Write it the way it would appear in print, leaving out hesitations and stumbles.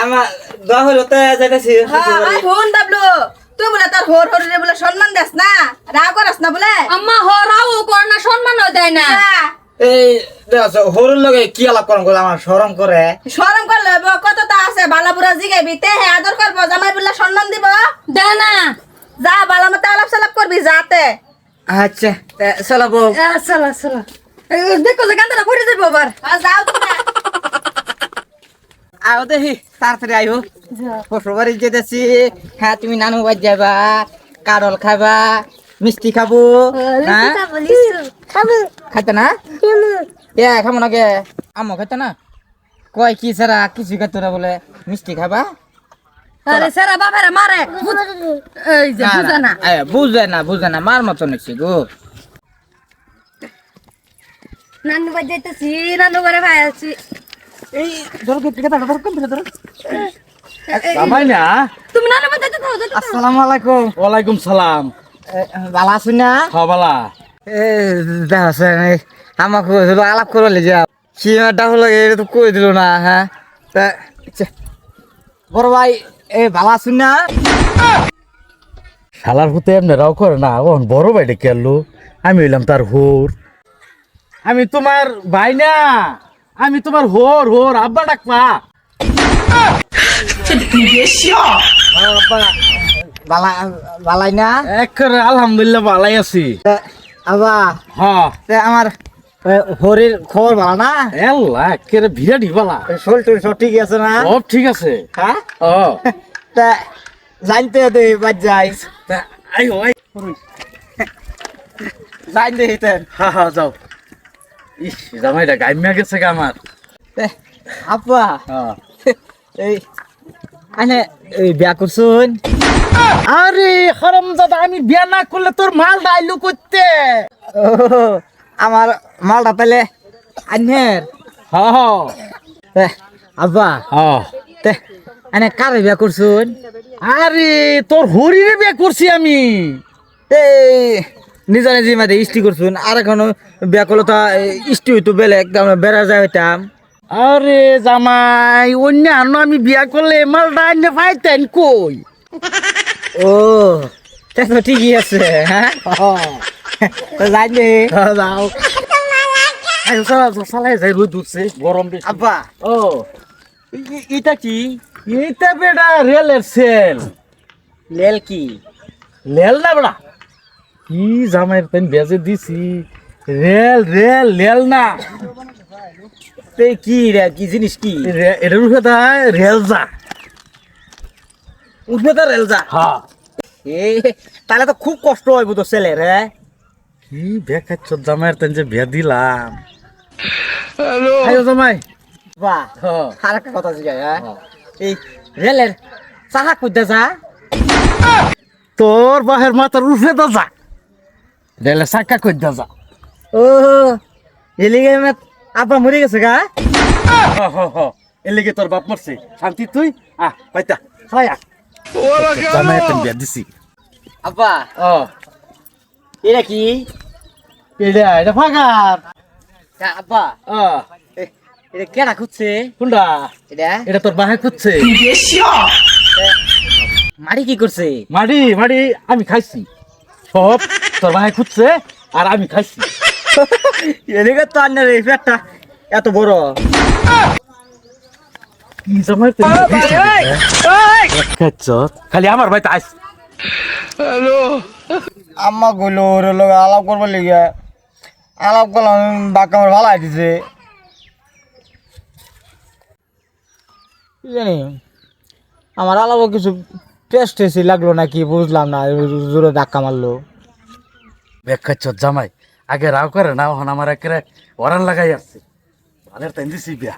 আমার দোয়া হলো তো যাইতাছি। হ্যাঁ আই হুন বাবলু তুই বলে তোর হোর হোরে বলে সম্মান দেস না রাগ করস না বলে আম্মা হরাও কর না সম্মানও দেয় না। হ্যাঁ, এই দেখো হরুর লগে কি আলাপ করম করে আমার শরম করে। শরম করলে কত তা আছে বালা বুড়া জিগাইবি তে হে আদর করবো জামাই বলে সম্মান দিব দেয় না। যা বালা মতো আলাপ সালাপ করবি যাতে আচ্ছা চলো বউ। চলো চলো দেখো যে গান্দারা পড়ে যাবো আবার। যাও তোমরা আও দেখি তাড়াতাড়ি আইও। শ্বশুরবাড়ি যেতেছি। হ্যাঁ তুমি নানু বাড়ি যাবা, কারল খাবা, মিষ্টি খাবো। হ্যাঁ খাইতে না এ খাবো না কে আমও খাইতে না কয় কি সারা কিছু খাইতো না বলে মিষ্টি খাবা। আরে সারা বাবারে মারে এই যে বুঝা না। বুঝে না মার মতো নিচ্ছি গো। নানু বাড়ি যাইতেছি, নানু বাড়ি ভাই আছি। এই ধরো ধরো জামাই না। তুমি নানু বাড়ি যাইতে থাও যাইতে থাও। আসসালামু আলাইকুম। ওয়ালাইকুম সালাম। ভালো আছেন না? হবালা আমাকে আলাপ করে যা সীমাটা হলো এটা তো কই দিল না। হ্যাঁ বড় ভাই ভালো আছেন না? শালার হতে এমনি রাও করে না। ওন বড় ভাইটা কেলো আমি হইলাম তার হোর। আমি তোমার ভাই না, আমি তোমার হোর হোর আব্বা ডাকবা। ভালাই না? একেবারে আলহামদুলিল্লাহ ভালাই আছি। আবা হ্যাঁ আমার হরির খবর ভালো না? এল্লা একেবারে ভিড়াডি বালা। শরীর টরীর সব ঠিক আছে না? সব ঠিক আছে। হ্যাঁ ও তা জানতে হতে বাদ যাই তা আইও আই। জানতে হইতেন। হ্যাঁ হ্যাঁ যাও। ইস জামাইটা গাইমিয়া গেছে গা আমার। আপা হ্যাঁ। এই আনে এই বিয়া করছুন? আরে হারামজাদা, আমি বিয়া না করলে তোর মাল ডাইলু করতে। ও আমার মালটা তাহলে আনের। হ্যাঁ আব্বা হ্যাঁ। তে আনে কারে বিয়া করছুন? আরে তোর হরিরে বিয়ে করছি আমি। এই নিজা নিজে মাঝে ইষ্টি করছুন আর এখনো বিয়া করলে তো ইষ্টি হইতো বেলেগ বেড়া যায় হইতাম। আরে জামাই অন্য আমি বিয়া করলে মালটা আন্য পাইতেন কই। ও তা তো ঠিকই আছে। হ্যাঁ তো জানি যাও চালাই যাই রোদ উঠছে গরম বেশি। আব্বা ও এটা কি এইটা বেটা রেলের সেল। লেল কি? লেল না বেটা কি জামাইয়ের তেন বেজে দিছি। রেল রেল লেল না। তে কি রে কি জিনিস কি? এটার উঠে দেয় রেল যা। উঠবে তো রেল যা। হ্যাঁ এ তাহলে তো খুব কষ্ট হইব তো ছেলের। হ্যাঁ কি বেকাচ্ছ জামাইয়ের তেন যে বিয়া দিলাম। হ্যালো জামাই। বাহ হ্যাঁ আর একটা কথা জিগাই। হ্যাঁ এই রেলের চাহা কইতে যা। তোর বাহের মাথার উঠে তো যা। রেলে চাক্কা কই দা যা। ও এলিগে আব্বা মরে গেছে গা। এলিগে তোর বাপ মরছে শান্তি তুই আহ পাইতা খায়া জামাই তেন বিয়া দিছি। আব্বা ও এটা কি? এটা ফাগার। আব্বা ও এটা কেডা খুঁজছে? কোনটা? এটা এটা তোর বাহে খুঁজছে। মারি কি করছে? মাড়ি মাড়ি আমি খাইছি সব। তোর বাহে খুঁজছে আর আমি খাইছি। এদিকে তো আন্নার এই পেটটা এত বড়। কি জামাই তেন খালি আমার ভাই আইস। আম্মা কইলো ওর লোক আলাপ করবার লিগে আলাপ করলাম বাক্য আমার ভালো দিছে। কি জানি আমার আলাপও কিছু টেস্ট এসে লাগলো নাকি বুঝলাম না। জোরে ধাক্কা মারলো। বেকাচ্ছ জামাই আগে রাও করে না, ওখানে আমার একেবারে ওরান লাগাই আসছে। ভালের তাই দিছি বিয়া।